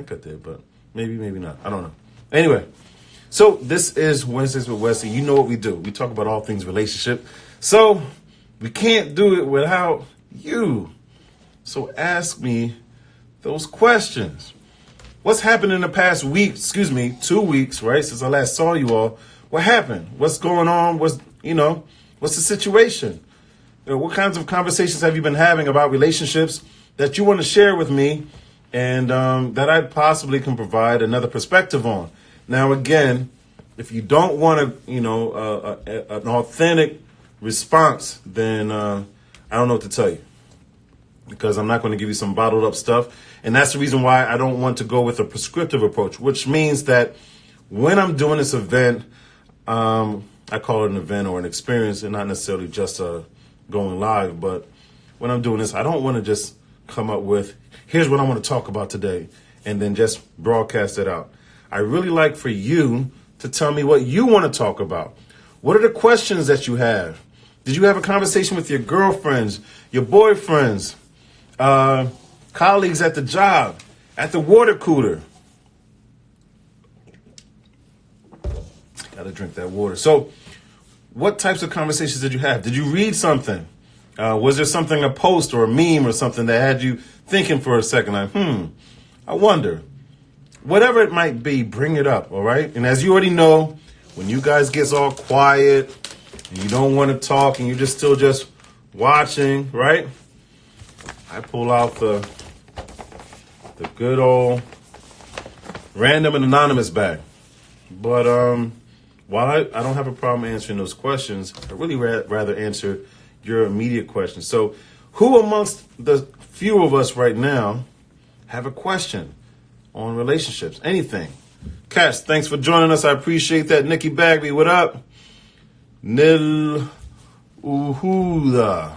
think I did, but maybe not. I don't know. Anyway, so this is Wednesdays with Wesley. You know what we do. We talk about all things relationship. So we can't do it without you. So ask me those questions. What's happened in the past week, 2 weeks, right? Since I last saw you all. What happened? What's going on? What's the situation? What kinds of conversations have you been having about relationships that you want to share with me and that I possibly can provide another perspective on? Now, again, if you don't want to, an authentic response, then I don't know what to tell you, because I'm not going to give you some bottled up stuff. And that's the reason why I don't want to go with a prescriptive approach, which means that when I'm doing this event, I call it an event or an experience and not necessarily just going live. But when I'm doing this, I don't want to just come up with, here's what I want to talk about today, and then just broadcast it out. I really like for you to tell me what you want to talk about. What are the questions that you have? Did you have a conversation with your girlfriends, your boyfriends, colleagues at the job, at the water cooler? Gotta drink that water. So what types of conversations did you have? Did you read something? Was there something, a post or a meme or something that had you thinking for a second, like, I wonder? Whatever it might be, bring it up, all right? And as you already know, when you guys get all quiet and you don't want to talk and you're just still just watching, right? I pull out the good old random and anonymous bag. But while I don't have a problem answering those questions, I really rather answer your immediate questions. So who amongst the few of us right now have a question on relationships? Anything? Cass, thanks for joining us. I appreciate that. Nikki Bagby, what up? Nil Uhuda.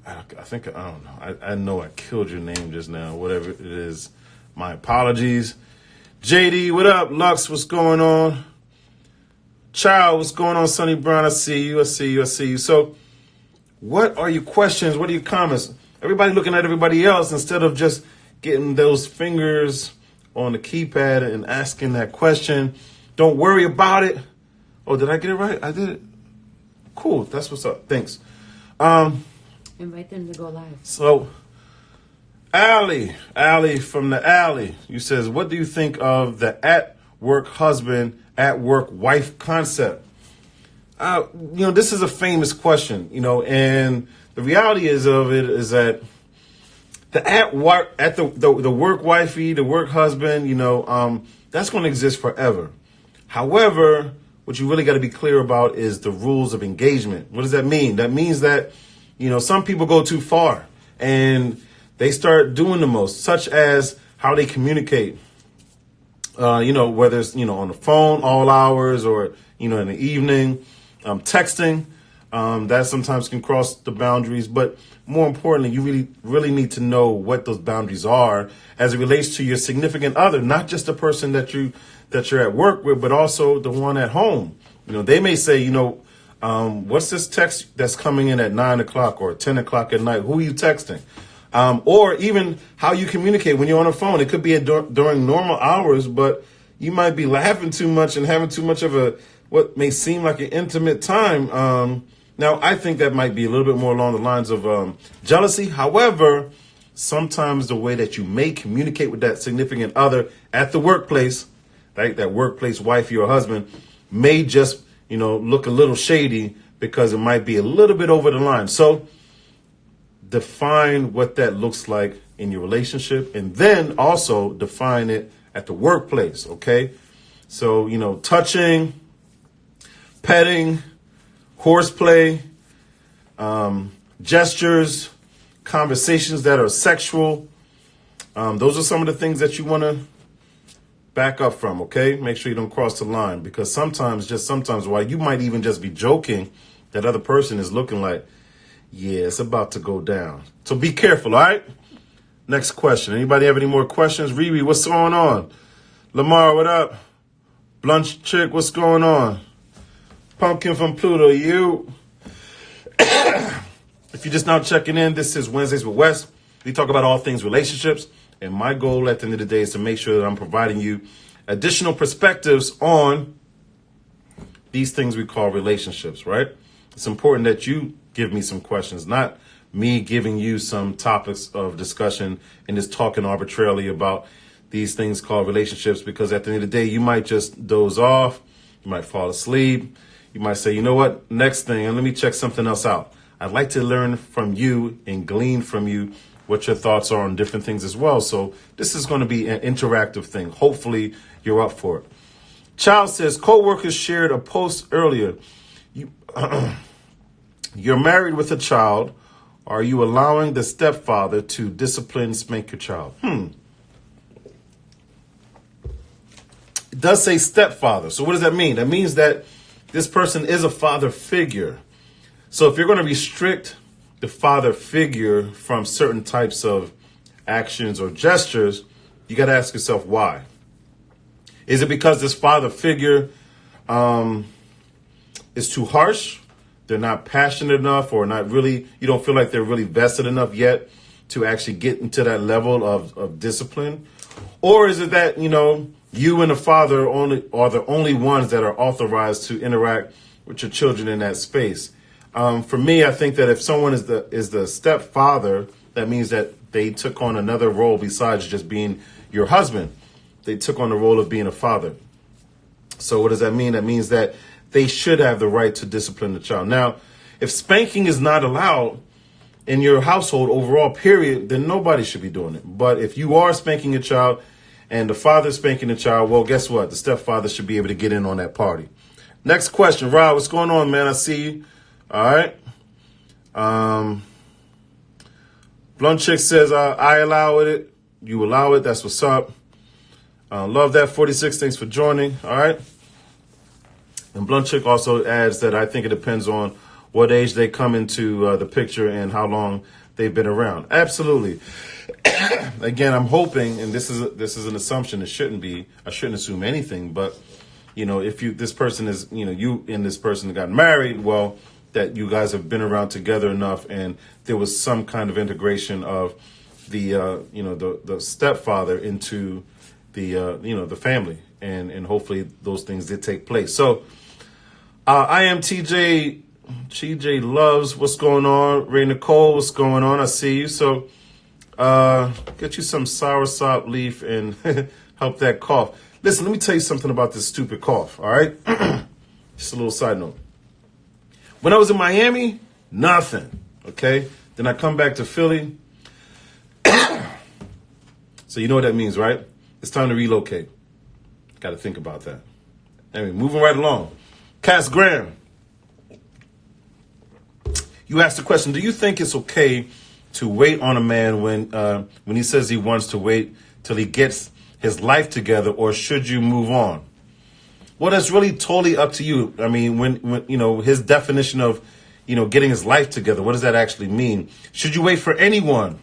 I think, I don't know. I know I killed your name just now. Whatever it is, my apologies. JD, what up? Lux, what's going on? Child, what's going on? Sonny Brown, I see you. So what are your questions? What are your comments? Everybody looking at everybody else instead of just getting those fingers on the keypad and asking that question. Don't worry about it. Oh, did I get it right? I did it. Cool. That's what's up. Thanks. Invite them to go live. So, Allie from the alley, you says, what do you think of the at-work husband, at-work wife concept? This is a famous question, and the reality is that the work wifey, the work husband, that's going to exist forever. However, what you really got to be clear about is the rules of engagement. What does that mean? That means that, some people go too far and they start doing the most, such as how they communicate, whether it's, on the phone, all hours, or, in the evening, texting, that sometimes can cross the boundaries. But more importantly, you really need to know what those boundaries are as it relates to your significant other, not just the person that you're at work with, but also the one at home. They may say, what's this text that's coming in at 9 o'clock or 10 o'clock at night? Who are you texting? Or even how you communicate when you're on the phone. It could be during normal hours, but you might be laughing too much and having too much of what may seem like an intimate time. Now, I think that might be a little bit more along the lines of jealousy. However, sometimes the way that you may communicate with that significant other at the workplace, right, that workplace wifey or husband, may just, look a little shady because it might be a little bit over the line. So define what that looks like in your relationship, and then also define it at the workplace, okay? So, touching, petting, horseplay, gestures, conversations that are sexual. Those are some of the things that you want to back up from, okay? Make sure you don't cross the line, because sometimes, while you might even just be joking, that other person is looking like, yeah, it's about to go down. So be careful, all right? Next question. Anybody have any more questions? Riri, what's going on? Lamar, what up? Blunt Chick, what's going on? Pumpkin from Pluto, you. If you're just now checking in, this is Wednesdays with Wes. We talk about all things relationships. And my goal at the end of the day is to make sure that I'm providing you additional perspectives on these things we call relationships, right? It's important that you give me some questions, not me giving you some topics of discussion and just talking arbitrarily about these things called relationships, because at the end of the day, you might just doze off, you might fall asleep, you might say, you know what, next thing, and let me check something else out. I'd like to learn from you and glean from you what your thoughts are on different things as well. So this is going to be an interactive thing. Hopefully you're up for it. Child says, co-workers shared a post earlier. You're married with a child. Are you allowing the stepfather to discipline, spank your child? It does say stepfather. So what does that mean? That means that this person is a father figure. So if you're going to restrict the father figure from certain types of actions or gestures, you got to ask yourself why. Is it because this father figure is too harsh? They're not passionate enough, or not really, you don't feel like they're really vested enough yet to actually get into that level of discipline? Or is it that, you and the father are the only ones that are authorized to interact with your children in that space? For me, I think that if someone is the stepfather, that means that they took on another role besides just being your husband. They took on the role of being a father. So what does that mean? That means that they should have the right to discipline the child. Now, if spanking is not allowed in your household overall, period, then nobody should be doing it. But if you are spanking a child and the father is spanking the child, well, guess what? The stepfather should be able to get in on that party. Next question. Rob, what's going on, man? I see you. All right. Blunt Chick says, I allow it. You allow it. That's what's up. Love that. 46. Thanks for joining. All right. And Blunt Chick also adds that I think it depends on what age they come into the picture and how long they've been around. Absolutely. Again, I'm hoping, and this is an assumption. It shouldn't be. I shouldn't assume anything. But, if this person is, you and this person got married, well, that you guys have been around together enough, and there was some kind of integration of the stepfather into the family, and hopefully those things did take place. So I am TJ Loves, what's going on? Ray Nicole, what's going on? I see you. So get you some soursop leaf and help that cough. Listen, let me tell you something about this stupid cough, all right? Just a little side note. When I was in Miami, nothing, okay? Then I come back to Philly. So you know what that means, right? It's time to relocate. Got to think about that. Anyway, moving right along. Cass Graham, you asked the question, do you think it's okay to wait on a man when he says he wants to wait till he gets his life together, or should you move on? Well, that's really totally up to you. I mean, when his definition of, getting his life together, what does that actually mean? Should you wait for anyone?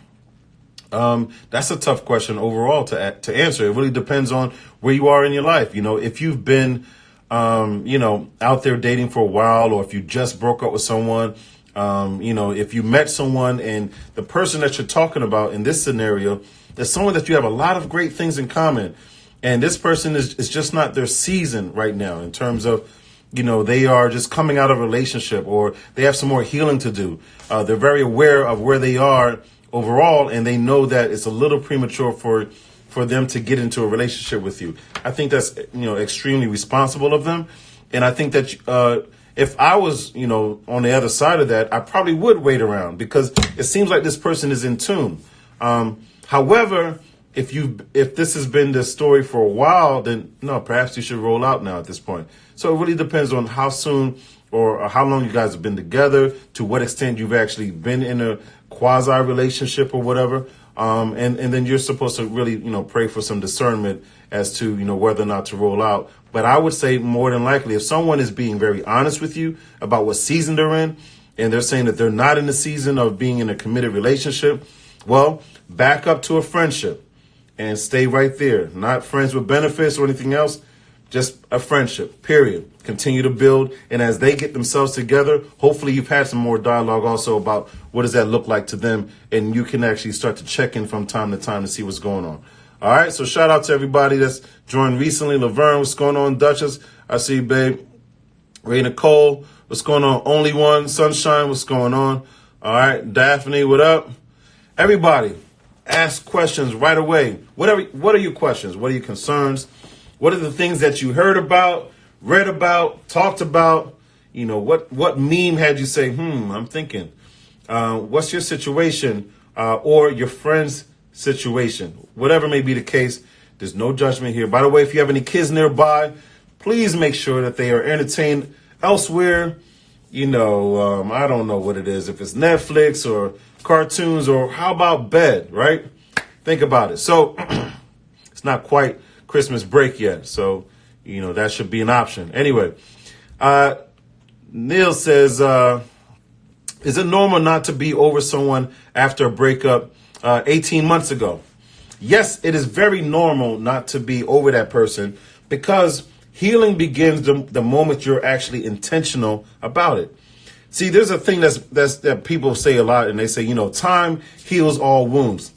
That's a tough question overall to answer. It really depends on where you are in your life. If you've been, out there dating for a while, or if you just broke up with someone, if you met someone and the person that you're talking about in this scenario is someone that you have a lot of great things in common, and this person is just not their season right now in terms of, they are just coming out of a relationship, or they have some more healing to do. They're very aware of where they are overall, and they know that it's a little premature for them to get into a relationship with you. I think that's, extremely responsible of them. And I think that if I was, on the other side of that, I probably would wait around, because it seems like this person is in tune. However, if this has been the story for a while, then no, perhaps you should roll out now at this point. So it really depends on how soon or how long you guys have been together, to what extent you've actually been in a quasi relationship or whatever. And then you're supposed to really, pray for some discernment as to, whether or not to roll out. But I would say more than likely, if someone is being very honest with you about what season they're in, and they're saying that they're not in the season of being in a committed relationship, well, back up to a friendship and stay right there. Not friends with benefits or anything else. just a friendship, period. Continue to build. And as they get themselves together, hopefully you've had some more dialogue also about what does that look like to them. And you can actually start to check in from time to time to see what's going on. All right. So shout out to everybody that's joined recently. Laverne, what's going on? Duchess, I see you, babe. Ray Nicole, what's going on? Only One, Sunshine, what's going on? All right. Daphne, what up? Everybody, ask questions right away. What are your questions? What are your concerns? What are the things that you heard about, read about, talked about? You know, what meme had you say, I'm thinking. What's your situation or your friend's situation? Whatever may be the case, there's no judgment here. By the way, if you have any kids nearby, please make sure that they are entertained elsewhere. You know, I don't know what it is. If it's Netflix or cartoons or how about bed, right? Think about it. So it's not quite Christmas break yet. So, you know, that should be an option. Anyway, Neil says, is it normal not to be over someone after a breakup 18 months ago? Yes, it is very normal not to be over that person because healing begins the moment you're actually intentional about it. See, there's a thing that people say a lot, and they say, you know, time heals all wounds.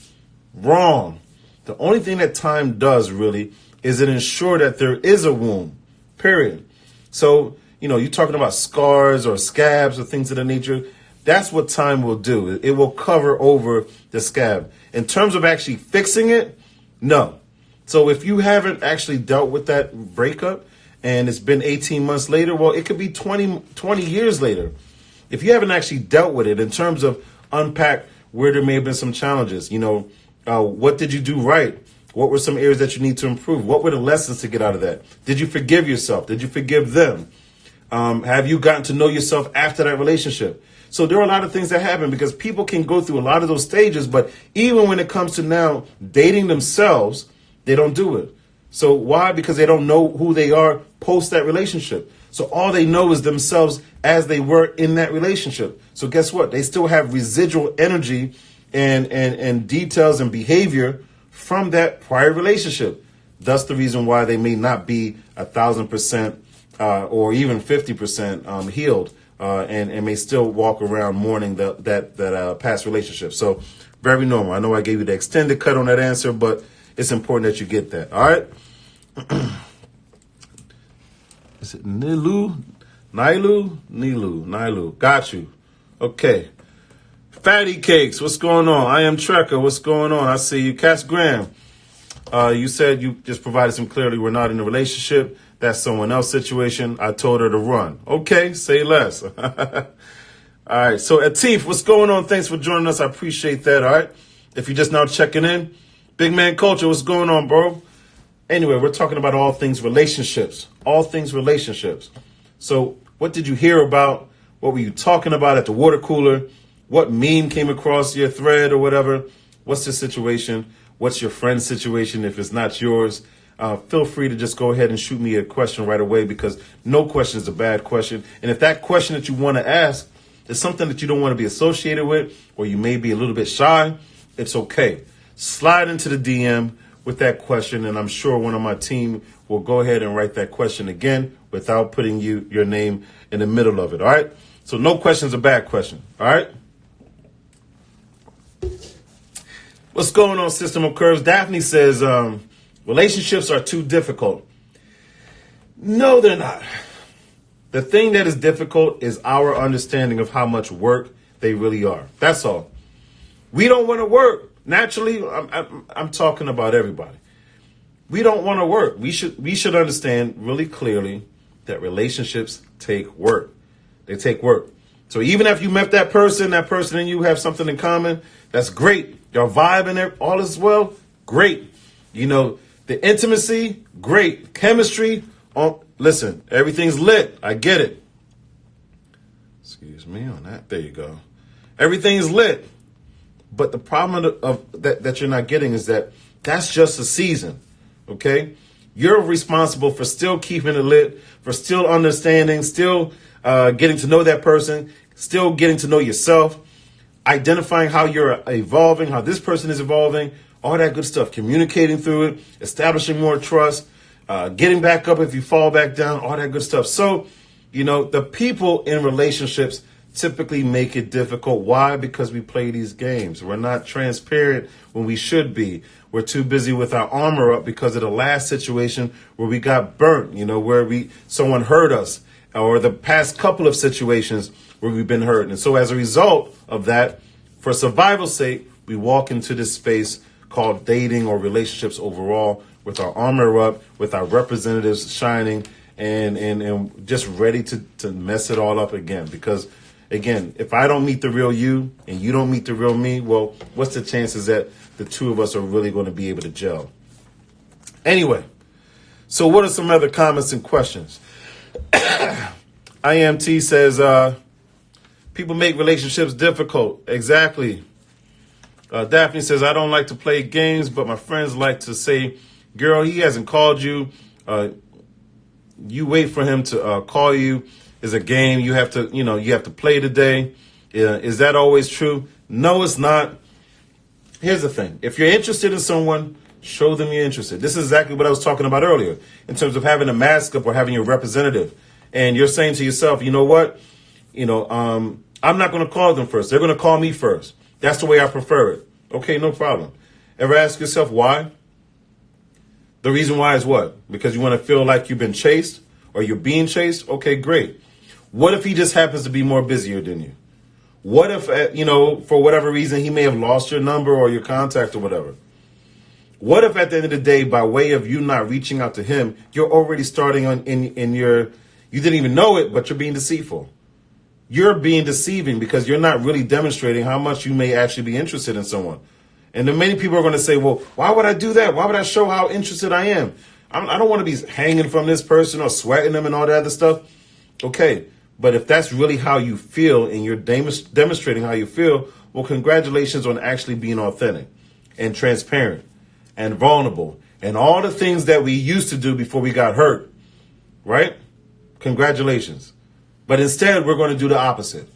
Wrong. The only thing that time does really is it ensure that there is a wound, period. So, you know, you're talking about scars or scabs or things of that nature. That's what time will do. It will cover over the scab. In terms of actually fixing it, no. So if you haven't actually dealt with that breakup and it's been 18 months later, well, it could be 20 years later. If you haven't actually dealt with it in terms of unpack where there may have been some challenges, you know, what did you do right? What were some areas that you need to improve? What were the lessons to get out of that? Did you forgive yourself? Did you forgive them? Have you gotten to know yourself after that relationship? So there are a lot of things that happen because people can go through a lot of those stages, but even when it comes to now dating themselves, they don't do it. So why? Because they don't know who they are post that relationship. So all they know is themselves as they were in that relationship. So guess what? They still have residual energy and details and behavior from that prior relationship. Thus the reason why they may not be 1,000% or even 50% healed and may still walk around mourning that past relationship. So very normal. I know I gave you the extended cut on that answer, but it's important that you get that. All right. Is it Nilu? Nilu. Got you. Okay. Fatty Cakes, what's going on? I am Trekker, what's going on? I see you. Cass Graham, you said you just provided some clarity. We're not in a relationship. That's someone else's situation. I told her to run. Okay, say less. All right, so Atif, what's going on? Thanks for joining us. I appreciate that, all right? If you're just now checking in, Big Man Culture, what's going on, bro? Anyway, we're talking about all things relationships. All things relationships. So what did you hear about? What were you talking about at the water cooler? What meme came across your thread or whatever? What's the situation? What's your friend's situation if it's not yours? Feel free to just go ahead and shoot me a question right away because no question is a bad question. And if that question that you want to ask is something that you don't want to be associated with or you may be a little bit shy, it's okay. Slide into the DM with that question, and I'm sure one of my team will go ahead and write that question again without putting your name in the middle of it, all right? So no question's a bad question, all right? What's going on, System of Curves? Daphne says, relationships are too difficult. No, they're not. The thing that is difficult is our understanding of how much work they really are. That's all. We don't want to work. Naturally, I'm talking about everybody. We don't want to work. We should understand really clearly that relationships take work. They take work. So even if you met that person and you have something in common, that's great. Your vibe and all is well, great. You know, the intimacy, great. Chemistry, listen, everything's lit. I get it. Excuse me on that. There you go. Everything's lit. But the problem that you're not getting is that's just a season, okay? You're responsible for still keeping it lit, for still understanding, still getting to know that person, still getting to know yourself, identifying how you're evolving, how this person is evolving, all that good stuff, communicating through it, establishing more trust, getting back up if you fall back down, all that good stuff. So, the people in relationships typically make it difficult. Why? Because we play these games. We're not transparent when we should be. We're too busy with our armor up because of the last situation where we got burnt, where someone hurt us, or the past couple of situations where we've been hurt. And so as a result of that, for survival's sake, we walk into this space called dating or relationships overall with our armor up, with our representatives shining, and just ready to mess it all up again. Because, again, if I don't meet the real you and you don't meet the real me, well, what's the chances that the two of us are really going to be able to gel? Anyway, so what are some other comments and questions? IMT says, people make relationships difficult. Exactly. Daphne says, I don't like to play games, but my friends like to say, girl, he hasn't called you. You wait for him to call you. It's a game. You have to play today. Is that always true? No, it's not. Here's the thing. If you're interested in someone, show them you're interested. This is exactly what I was talking about earlier in terms of having a mask up or having your representative. And you're saying to yourself, you know what? I'm not going to call them first. They're going to call me first. That's the way I prefer it. Okay, no problem. Ever ask yourself why? The reason why is what? Because you want to feel like you've been chased or you're being chased? Okay, great. What if he just happens to be more busier than you? What if, for whatever reason, he may have lost your number or your contact or whatever? What if at the end of the day, by way of you not reaching out to him, you're already starting you didn't even know it, but you're being deceitful. You're being deceiving because you're not really demonstrating how much you may actually be interested in someone. And then many people are going to say, well, why would I do that? Why would I show how interested I am? I don't want to be hanging from this person or sweating them and all that other stuff. Okay, but if that's really how you feel and you're demonstrating how you feel, well, congratulations on actually being authentic and transparent and vulnerable and all the things that we used to do before we got hurt, right? Congratulations. But instead, we're going to do the opposite.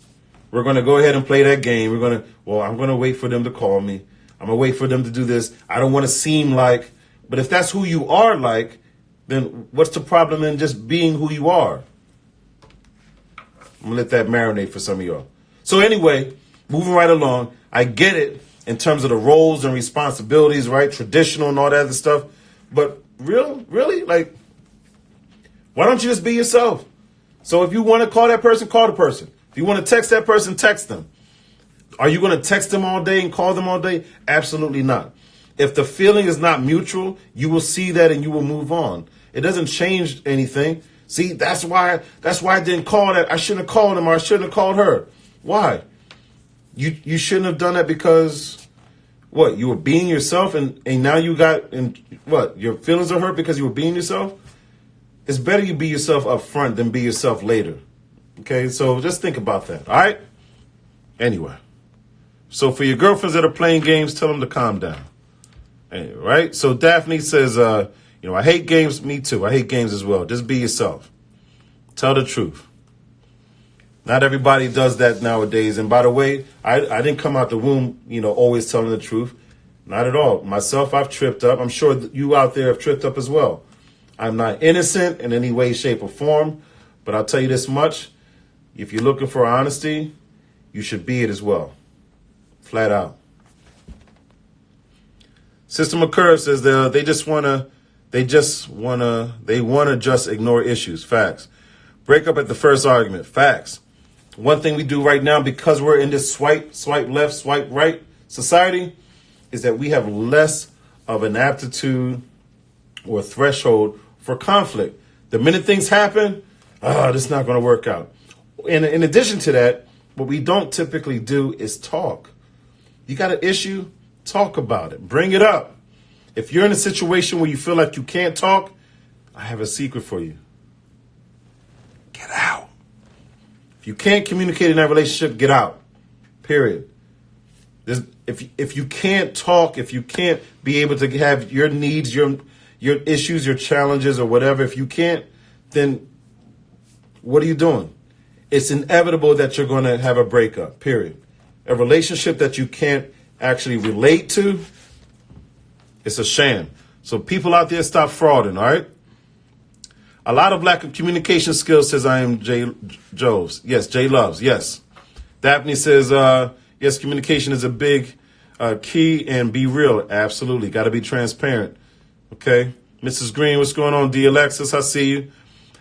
We're going to go ahead and play that game. I'm going to wait for them to call me. I'm going to wait for them to do this. I don't want to seem like, but if that's who you are like, then what's the problem in just being who you are? I'm going to let that marinate for some of y'all. So anyway, moving right along, I get it in terms of the roles and responsibilities, right? Traditional and all that other stuff. But really? Like, why don't you just be yourself? So if you want to call that person, call the person. If you want to text that person, text them. Are you going to text them all day and call them all day? Absolutely not. If the feeling is not mutual, you will see that and you will move on. It doesn't change anything. See, that's why I didn't call that. I shouldn't have called him or I shouldn't have called her. Why? You shouldn't have done that because what? You were being yourself and now you got your feelings are hurt because you were being yourself? It's better you be yourself up front than be yourself later. Okay, so just think about that, all right? Anyway, so for your girlfriends that are playing games, tell them to calm down. Anyway, right? So Daphne says, I hate games. Me too. I hate games as well. Just be yourself. Tell the truth. Not everybody does that nowadays. And by the way, I didn't come out the womb, always telling the truth. Not at all. Myself, I've tripped up. I'm sure you out there have tripped up as well. I'm not innocent in any way, shape, or form, but I'll tell you this much. If you're looking for honesty, you should be it as well. Flat out. Sister McCurve says they want to just ignore issues. Facts. Break up at the first argument. Facts. One thing we do right now, because we're in this swipe left, swipe right society, is that we have less of an aptitude or threshold for conflict. The minute things happen, this is not going to work out. In addition to that, what we don't typically do is talk. You got an issue? Talk about it. Bring it up. If you're in a situation where you feel like you can't talk, I have a secret for you. Get out. If you can't communicate in that relationship, get out. Period. If you can't talk, if you can't be able to have your needs, your issues, your challenges, or whatever, if you can't, then what are you doing? It's inevitable that you're going to have a breakup, period. A relationship that you can't actually relate to, it's a sham. So people out there, stop frauding, all right? A lot of lack of communication skills, says I am Jay Joves. Yes, Jay Loves. Yes. Daphne says, yes, communication is a big key, and be real. Absolutely. Got to be transparent. Okay. Mrs. Green, what's going on? D. Alexis, I see you.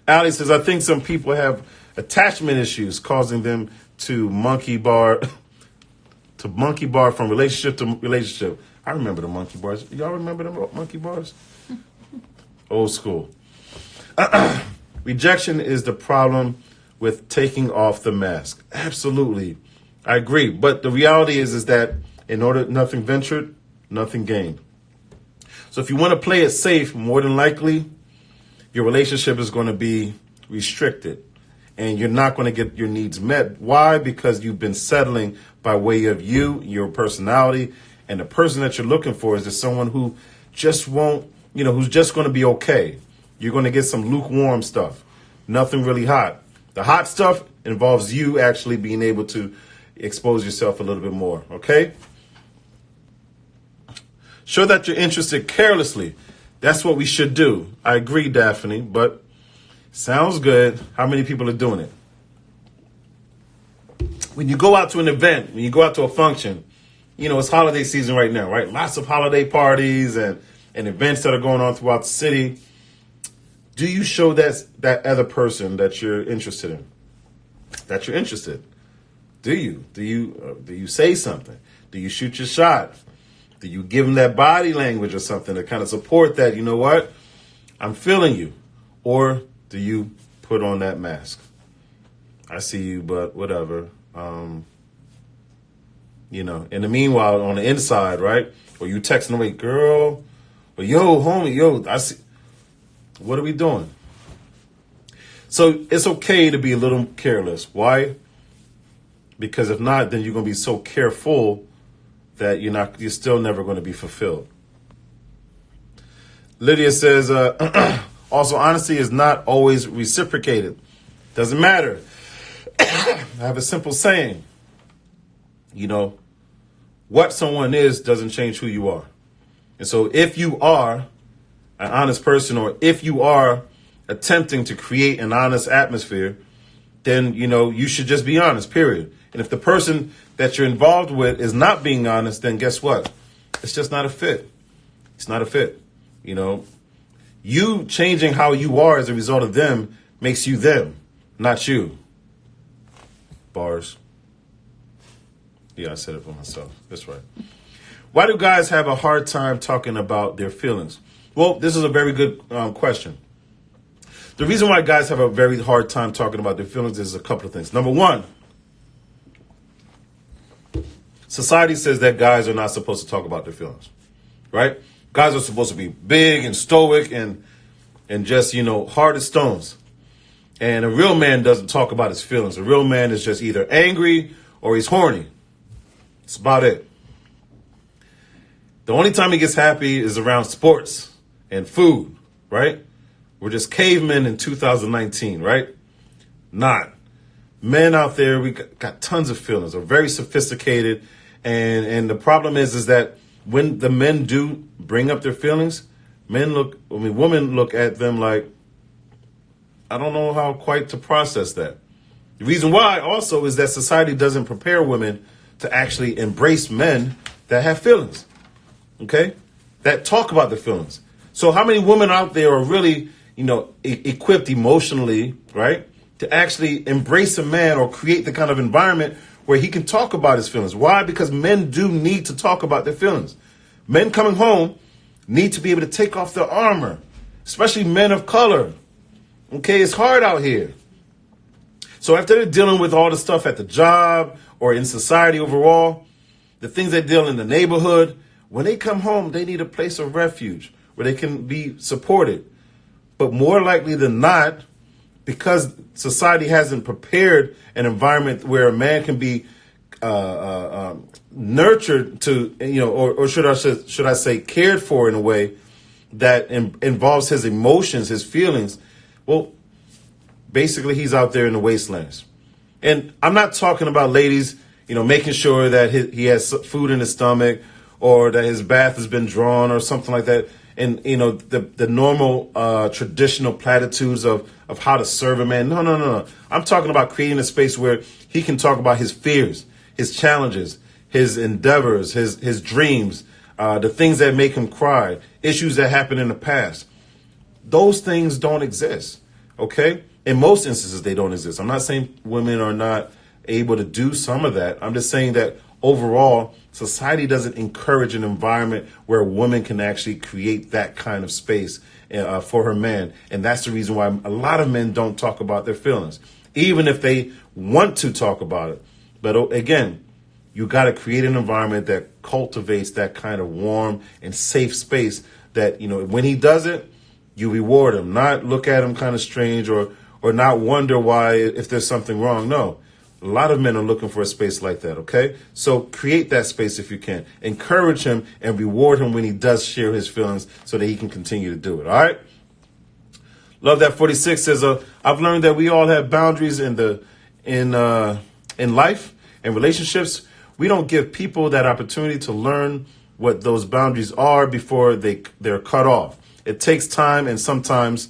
Allie says, I think some people have attachment issues causing them to monkey bar from relationship to relationship. I remember the monkey bars. Y'all remember the monkey bars? Old school. Rejection is the problem with taking off the mask. Absolutely. I agree. But the reality is that in order, nothing ventured, nothing gained. So if you want to play it safe, more than likely, your relationship is going to be restricted and you're not going to get your needs met. Why? Because you've been settling by way of you, your personality, and the person that you're looking for is just someone who just won't, who's just going to be okay. You're going to get some lukewarm stuff, nothing really hot. The hot stuff involves you actually being able to expose yourself a little bit more, okay? Show that you're interested carelessly. That's what we should do. I agree, Daphne, but sounds good. How many people are doing it? When you go out to an event, when you go out to a function, it's holiday season right now, right? Lots of holiday parties and events that are going on throughout the city. Do you show that other person that you're interested in? That you're interested? Do you? Do you say something? Do you shoot your shot? Do you give them that body language or something to kind of support that, you know what? I'm feeling you. Or do you put on that mask? I see you, but whatever. In the meanwhile, on the inside, right? Or you texting away, girl, or yo, homie, yo, I see. What are we doing? So it's okay to be a little careless. Why? Because if not, then you're going to be so careful that you're still never going to be fulfilled. Lydia says, also, honesty is not always reciprocated. Doesn't matter. I have a simple saying. What someone is doesn't change who you are. And so if you are an honest person, or if you are attempting to create an honest atmosphere, then, you should just be honest, period. And if the person that you're involved with is not being honest, then guess what? It's just not a fit. It's not a fit. You changing how you are as a result of them makes you them, not you. Bars. Yeah, I said it for myself. That's right. Why do guys have a hard time talking about their feelings? Well, this is a very good question. The reason why guys have a very hard time talking about their feelings is a couple of things. Number one, society says that guys are not supposed to talk about their feelings, right? Guys are supposed to be big and stoic and just, hard as stones. And a real man doesn't talk about his feelings. A real man is just either angry or he's horny. That's about it. The only time he gets happy is around sports and food, right? We're just cavemen in 2019, right? Not. Men out there, we got tons of feelings. We're very sophisticated. And the problem is that when the men do bring up their feelings, women look at them like, I don't know how quite to process that. The reason why also is that society doesn't prepare women to actually embrace men that have feelings, okay? That talk about their feelings. So how many women out there are really, equipped emotionally, right, to actually embrace a man or create the kind of environment where he can talk about his feelings? Why? Because men do need to talk about their feelings. Men coming home need to be able to take off their armor, especially men of color. Okay, it's hard out here. So after they're dealing with all the stuff at the job or in society overall, the things they deal in the neighborhood, when they come home, they need a place of refuge where they can be supported. But more likely than not, because society hasn't prepared an environment where a man can be nurtured to, or should I say cared for in a way that involves his emotions, his feelings, well, basically he's out there in the wastelands. And I'm not talking about ladies, making sure that he has food in his stomach or that his bath has been drawn or something like that. and the normal traditional platitudes of how to serve a man. No. I'm talking about creating a space where he can talk about his fears, his challenges, his endeavors, his dreams, the things that make him cry, issues that happened in the past. Those things don't exist. Okay? In most instances, they don't exist. I'm not saying women are not able to do some of that. I'm just saying that overall, society doesn't encourage an environment where a woman can actually create that kind of space for her man. And that's the reason why a lot of men don't talk about their feelings, even if they want to talk about it. But again, you got to create an environment that cultivates that kind of warm and safe space that, when he does it, you reward him, not look at him kind of strange or not wonder why if there's something wrong. No. A lot of men are looking for a space like that, okay? So create that space if you can. Encourage him and reward him when he does share his feelings so that he can continue to do it, all right? Love That 46 says, I've learned that we all have boundaries in life and relationships. We don't give people that opportunity to learn what those boundaries are before they're cut off. It takes time, and sometimes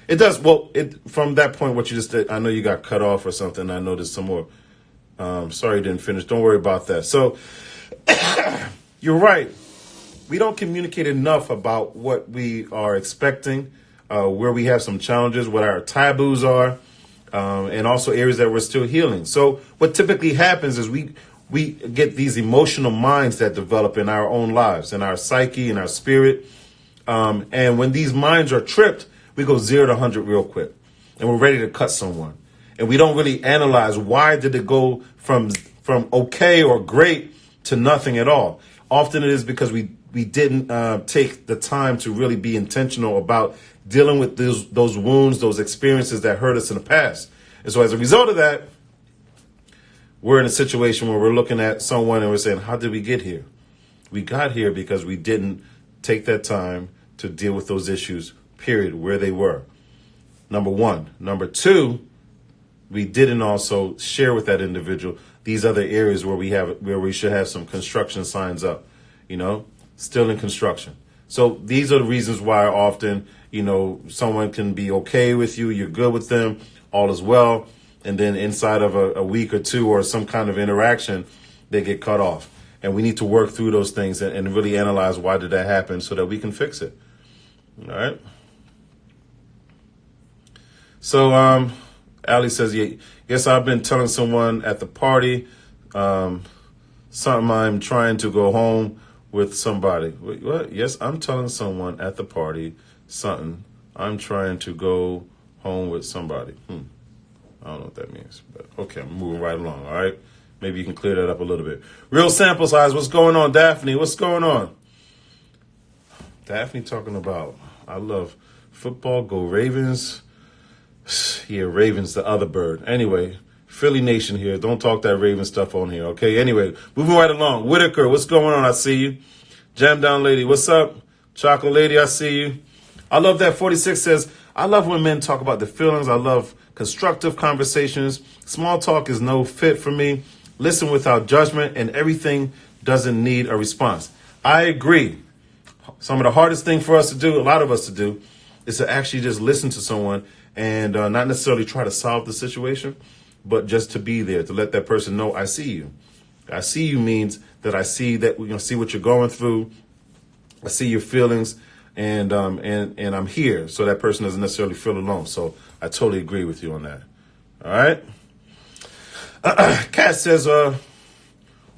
it does. Well, from that point, what you just did, I know you got cut off or something. I know there's some more. Sorry you didn't finish. Don't worry about that. So you're right. We don't communicate enough about what we are expecting, where we have some challenges, what our taboos are, and also areas that we're still healing. So what typically happens is we get these emotional minds that develop in our own lives, in our psyche, in our spirit. And when these minds are tripped, we go 0 to 100 real quick, and we're ready to cut someone. And we don't really analyze why did it go from okay or great to nothing at all. Often it is because we didn't take the time to really be intentional about dealing with those wounds, those experiences that hurt us in the past. And so as a result of that, we're in a situation where we're looking at someone and we're saying, how did we get here? We got here because we didn't take that time to deal with those issues, period, where they were. Number one. Number two, we didn't also share with that individual these other areas where we should have some construction signs up, still in construction. So these are the reasons why often, someone can be okay with you, you're good with them, all is well, and then inside of a week or two or some kind of interaction, they get cut off. And we need to work through those things and really analyze why did that happen so that we can fix it. All right. So Ali says, yes, I've been telling someone at the party something I'm trying to go home with somebody. Wait, what? Yes, I'm telling someone at the party something I'm trying to go home with somebody. I don't know what that means, but okay, I'm moving right along. All right. Maybe you can clear that up a little bit. Real sample size. What's going on, Daphne? What's going on? Daphne talking about, I love football. Go Ravens. Yeah, Ravens, the other bird. Anyway, Philly Nation here. Don't talk that Raven stuff on here, okay? Anyway, moving right along. Whitaker, what's going on? I see you. Jam Down Lady, what's up? Chocolate Lady, I see you. I love that 46 says, I love when men talk about their feelings. I love constructive conversations. Small talk is no fit for me. Listen without judgment, and everything doesn't need a response. I agree. Some of the hardest thing for us to do, a lot of us to do, is to actually just listen to someone and not necessarily try to solve the situation, but just to be there, to let that person know, I see you. I see you means that I see that see what you're going through. I see your feelings, and I'm here, so that person doesn't necessarily feel alone. So I totally agree with you on that. All right. Kat says,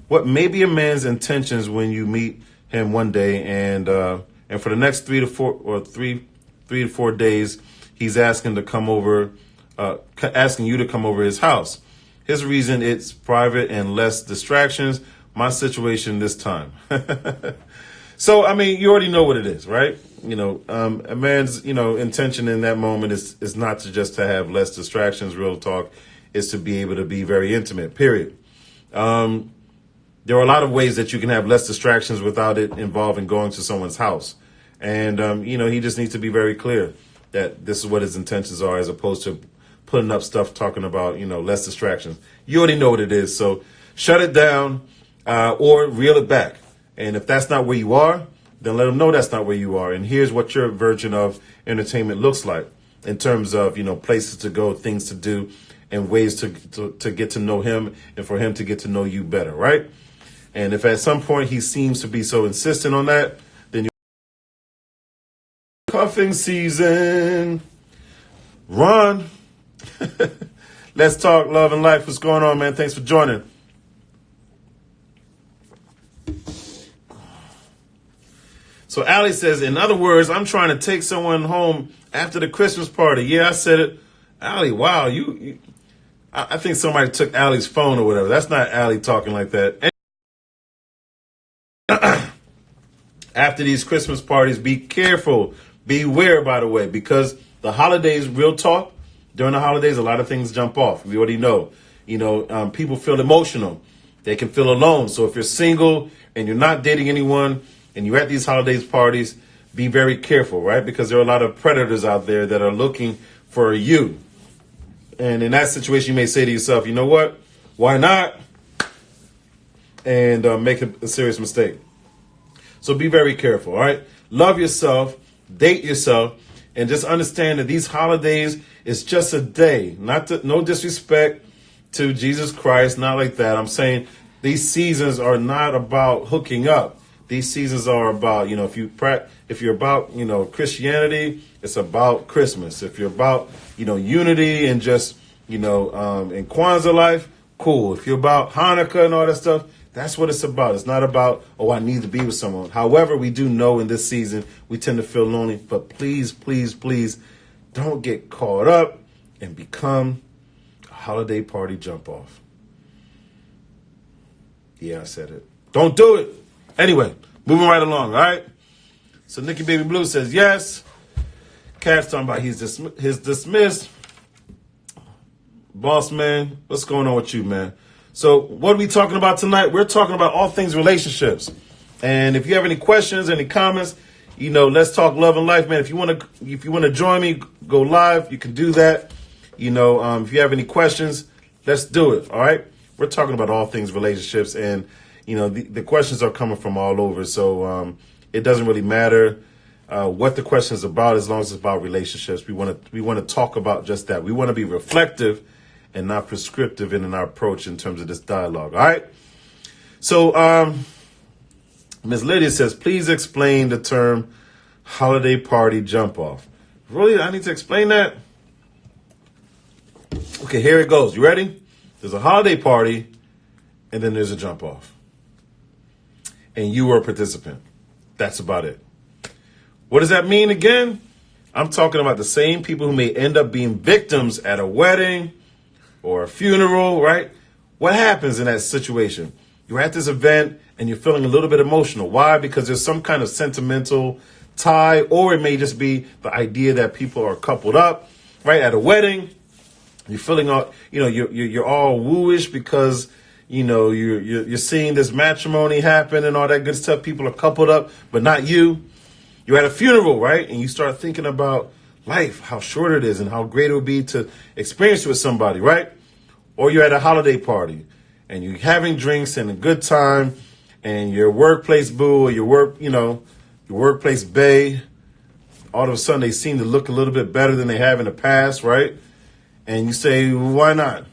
what may be a man's intentions when you meet him one day and for the next 3 to 4 days, he's asking you to come over his house. His reason, it's private and less distractions. My situation this time. So, I mean, you already know what it is, right? A man's, intention in that moment is not to have less distractions. Real talk is to be able to be very intimate, period. There are a lot of ways that you can have less distractions without it involving going to someone's house. And, he just needs to be very clear that this is what his intentions are, as opposed to putting up stuff talking about, less distractions. You already know what it is. So shut it down or reel it back. And if that's not where you are, then let them know that's not where you are. And here's what your version of entertainment looks like in terms of, places to go, things to do, and ways to get to know him and for him to get to know you better, right? And if at some point he seems to be so insistent on that, then cuffing season. Run. Let's talk love and life. What's going on, man? Thanks for joining. So Allie says, in other words, I'm trying to take someone home after the Christmas party. Yeah, I said it. Allie, wow, I think somebody took Allie's phone or whatever. That's not Allie talking like that. After these Christmas parties, be careful. Beware, by the way, because the holidays, real talk, during the holidays, a lot of things jump off. We already know. People feel emotional. They can feel alone. So if you're single and you're not dating anyone and you're at these holidays parties, be very careful, right? Because there are a lot of predators out there that are looking for you. And in that situation, you may say to yourself, you know what? Why not? And make a serious mistake. So be very careful, all right? Love yourself, date yourself, and just understand that these holidays is just a day. No disrespect to Jesus Christ, not like that. I'm saying these seasons are not about hooking up. These seasons are about, if you're about, Christianity, it's about Christmas. If you're about, unity and just, in Kwanzaa life, cool. If you're about Hanukkah and all that stuff, that's what it's about. It's not about, I need to be with someone. However, we do know in this season, we tend to feel lonely. But please, please, please don't get caught up and become a holiday party jump off. Yeah, I said it. Don't do it. Anyway, moving right along, all right? So Nikki Baby Blue says yes. Cat's talking about he's dismissed. Boss man, what's going on with you, man? So what are we talking about tonight? We're talking about all things relationships. And if you have any questions, any comments, let's talk love and life, man. If you want to join me, go live. You can do that. If you have any questions, let's do it. All right. We're talking about all things relationships, and the questions are coming from all over. So it doesn't really matter what the question is about, as long as it's about relationships. We want to talk about just that. We want to be reflective and not prescriptive in our approach in terms of this dialogue. All right. So Ms. Lydia says, please explain the term holiday party jump off. Really? I need to explain that? Okay, here it goes. You ready? There's a holiday party and then there's a jump off. And you were a participant. That's about it. What does that mean again? I'm talking about the same people who may end up being victims at a wedding or a funeral, right? What happens in that situation? You're at this event and you're feeling a little bit emotional. Why? Because there's some kind of sentimental tie, or it may just be the idea that people are coupled up, right? At a wedding, you're feeling all, you're all wooish because, you're seeing this matrimony happen and all that good stuff. People are coupled up, but not you. You're at a funeral, right? And you start thinking about life, how short it is and how great it would be to experience it with somebody, right? Or you're at a holiday party and you're having drinks and a good time, and your workplace boo or your workplace bae, all of a sudden they seem to look a little bit better than they have in the past, right? And you say, why not?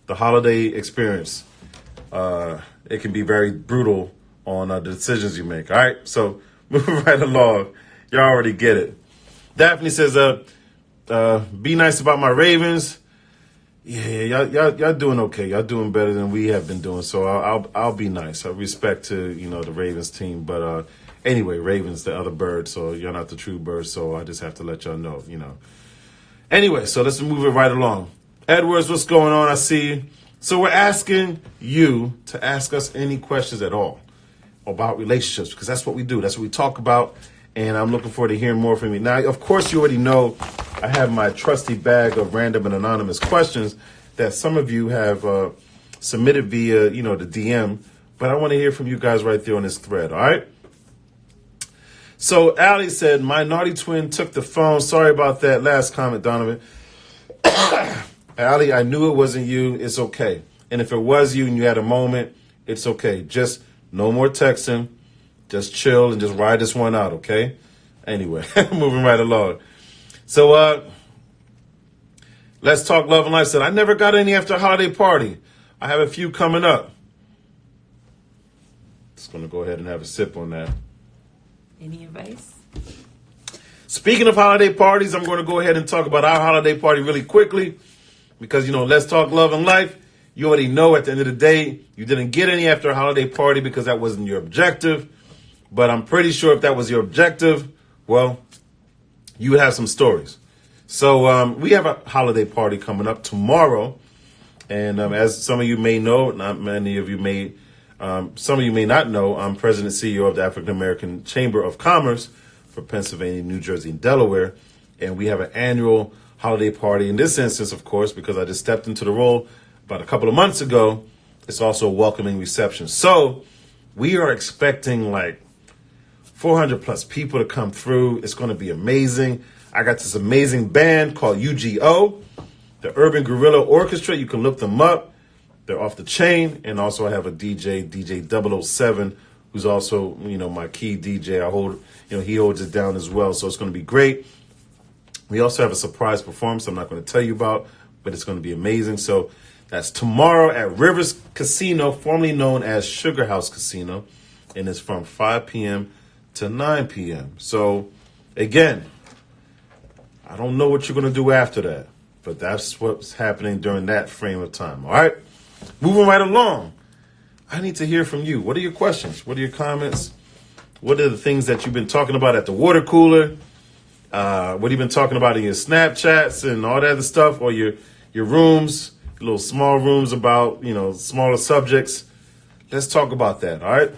The holiday experience, it can be very brutal on the decisions you make. All right, so moving right along, y'all already get it. Daphne says, be nice about my Ravens. Yeah, y'all doing okay. Y'all doing better than we have been doing. So I'll be nice. I respect to the Ravens team, but anyway, Ravens the other bird. So you're not the true bird. So I just have to let y'all know. Anyway, so let's move it right along. Edwards, what's going on? I see you. So we're asking you to ask us any questions at all about relationships, because that's what we do. That's what we talk about. And I'm looking forward to hearing more from you. Now, of course, you already know I have my trusty bag of random and anonymous questions that some of you have submitted via, the DM. But I want to hear from you guys right there on this thread, all right? So Allie said, my naughty twin took the phone. Sorry about that last comment, Donovan. Allie, I knew it wasn't you. It's okay. And if it was you and you had a moment, it's okay. Just no more texting. Just chill and just ride this one out, okay? Anyway, moving right along. So, let's talk love and life. Said I never got any after a holiday party. I have a few coming up. Just gonna go ahead and have a sip on that. Any advice? Speaking of holiday parties, I'm going to go ahead and talk about our holiday party really quickly because, let's talk love and life. You already know at the end of the day, you didn't get any after a holiday party because that wasn't your objective. But I'm pretty sure if that was your objective, well, you would have some stories. So we have a holiday party coming up tomorrow. And as some of you may know, not many of you may, some of you may not know, I'm President and CEO of the African American Chamber of Commerce for Pennsylvania, New Jersey, and Delaware. And we have an annual holiday party. In this instance, of course, because I just stepped into the role about a couple of months ago, it's also a welcoming reception. So we are expecting like 400 plus people to come through. It's going to be amazing. I got this amazing band called UGO, the Urban Guerrilla Orchestra. You can look them up. They're off the chain. And also I have a DJ 007, who's also, my key DJ. He holds it down as well. So it's going to be great. We also have a surprise performance I'm not going to tell you about, but it's going to be amazing. So that's tomorrow at Rivers Casino, formerly known as Sugar House Casino. And it's from 5 p.m. to 9 p.m. So again, I don't know what you're going to do after that, but that's what's happening during that frame of time. All right. Moving right along. I need to hear from you. What are your questions? What are your comments? What are the things that you've been talking about at the water cooler? What have you been talking about in your Snapchats and all that other stuff, or your rooms, little small rooms about, smaller subjects? Let's talk about that. All right.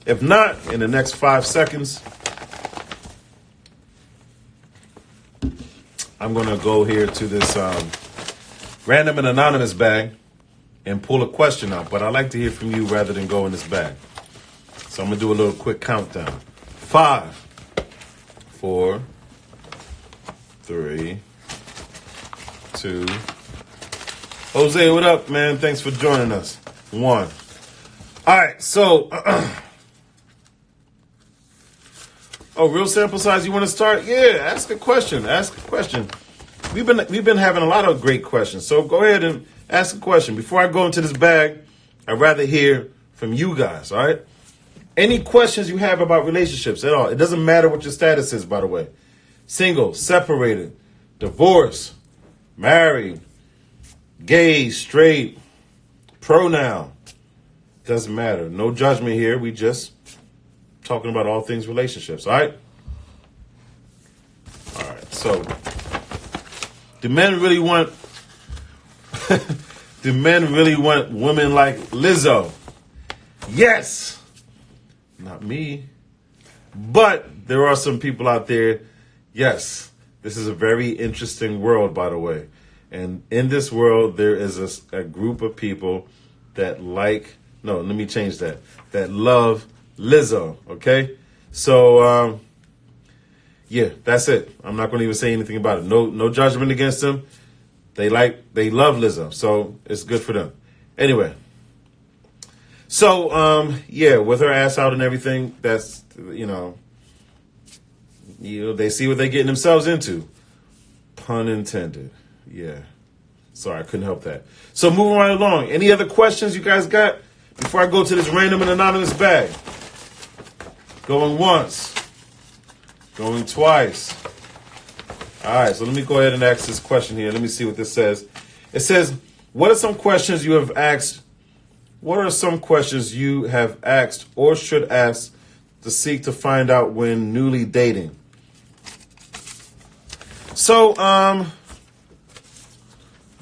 If not, in the next 5 seconds, I'm going to go here to this random and anonymous bag and pull a question out. But I like to hear from you rather than go in this bag. So I'm going to do a little quick countdown. 5, 4, 3, 2. Jose, what up, man? Thanks for joining us. 1. All right, so... Oh, real sample size. You want to start? Yeah, ask a question. We've been having a lot of great questions. So go ahead and ask a question. Before I go into this bag, I'd rather hear from you guys. All right. Any questions you have about relationships at all? It doesn't matter what your status is, by the way. Single, separated, divorced, married, gay, straight, pronoun. Doesn't matter. No judgment here. We just talking about all things relationships, all right? All right, so do men really want women like Lizzo? Yes. Not me. But there are some people out there, yes. This is a very interesting world, by the way. And in this world, there is a group of people that love Lizzo, okay? So, yeah, that's it. I'm not going to even say anything about it. No judgment against them. They love Lizzo, so it's good for them. Anyway, so, yeah, with her ass out and everything, that's, they see what they're getting themselves into. Pun intended. Yeah. Sorry, I couldn't help that. So moving right along. Any other questions you guys got before I go to this random and anonymous bag? Going once. Going twice. All right, so let me go ahead and ask this question here. Let me see what this says. It says, what are some questions you have asked? What are some questions you have asked or should ask to seek to find out when newly dating? So, I'll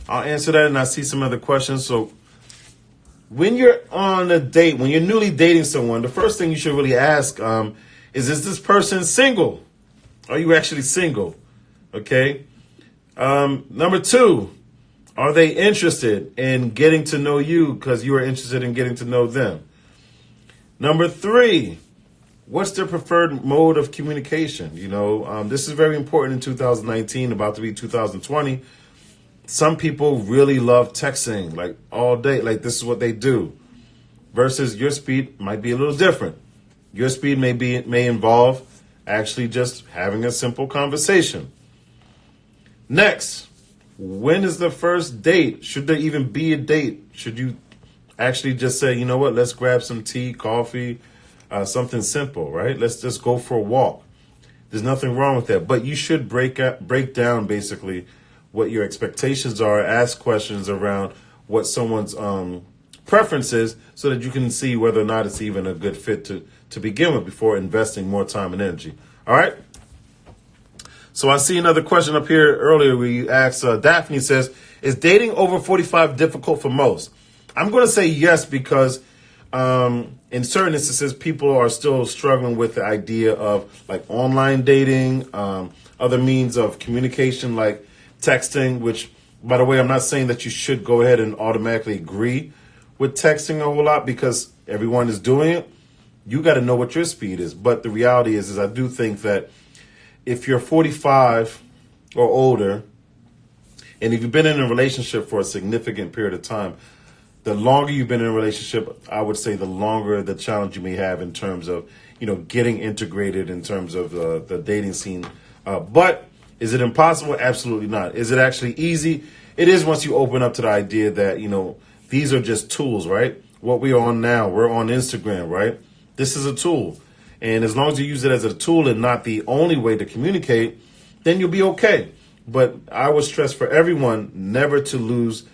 answer that, and I see some other questions. So, when you're on a date, when you're newly dating someone, the first thing you should really ask is this person single? Are you actually single? Okay. Number 2, are they interested in getting to know you because you are interested in getting to know them? Number 3, what's their preferred mode of communication? This is very important in 2019, about to be 2020. Some people really love texting, all day. This is what they do. Versus your speed might be a little different. Your speed may involve actually just having a simple conversation. Next, when is the first date? Should there even be a date? Should you actually just say, you know what, let's grab some tea, coffee, something simple, right? Let's just go for a walk. There's nothing wrong with that, but you should break down basically what your expectations are, ask questions around what someone's preference is so that you can see whether or not it's even a good fit to begin with before investing more time and energy. All right? So I see another question up here earlier where you asked, Daphne says, is dating over 45 difficult for most? I'm going to say yes because in certain instances, people are still struggling with the idea of like online dating, other means of communication like texting, which, by the way, I'm not saying that you should go ahead and automatically agree with texting a whole lot because everyone is doing it. You got to know what your speed is. But the reality is I do think that if you're 45 or older, and if you've been in a relationship for a significant period of time, the longer you've been in a relationship, I would say the longer the challenge you may have in terms of, getting integrated in terms of the dating scene. But is it impossible? Absolutely not. Is it actually easy? It is once you open up to the idea that, these are just tools, right? What we are on now, we're on Instagram, right? This is a tool. And as long as you use it as a tool and not the only way to communicate, then you'll be okay. But I would stress for everyone never to lose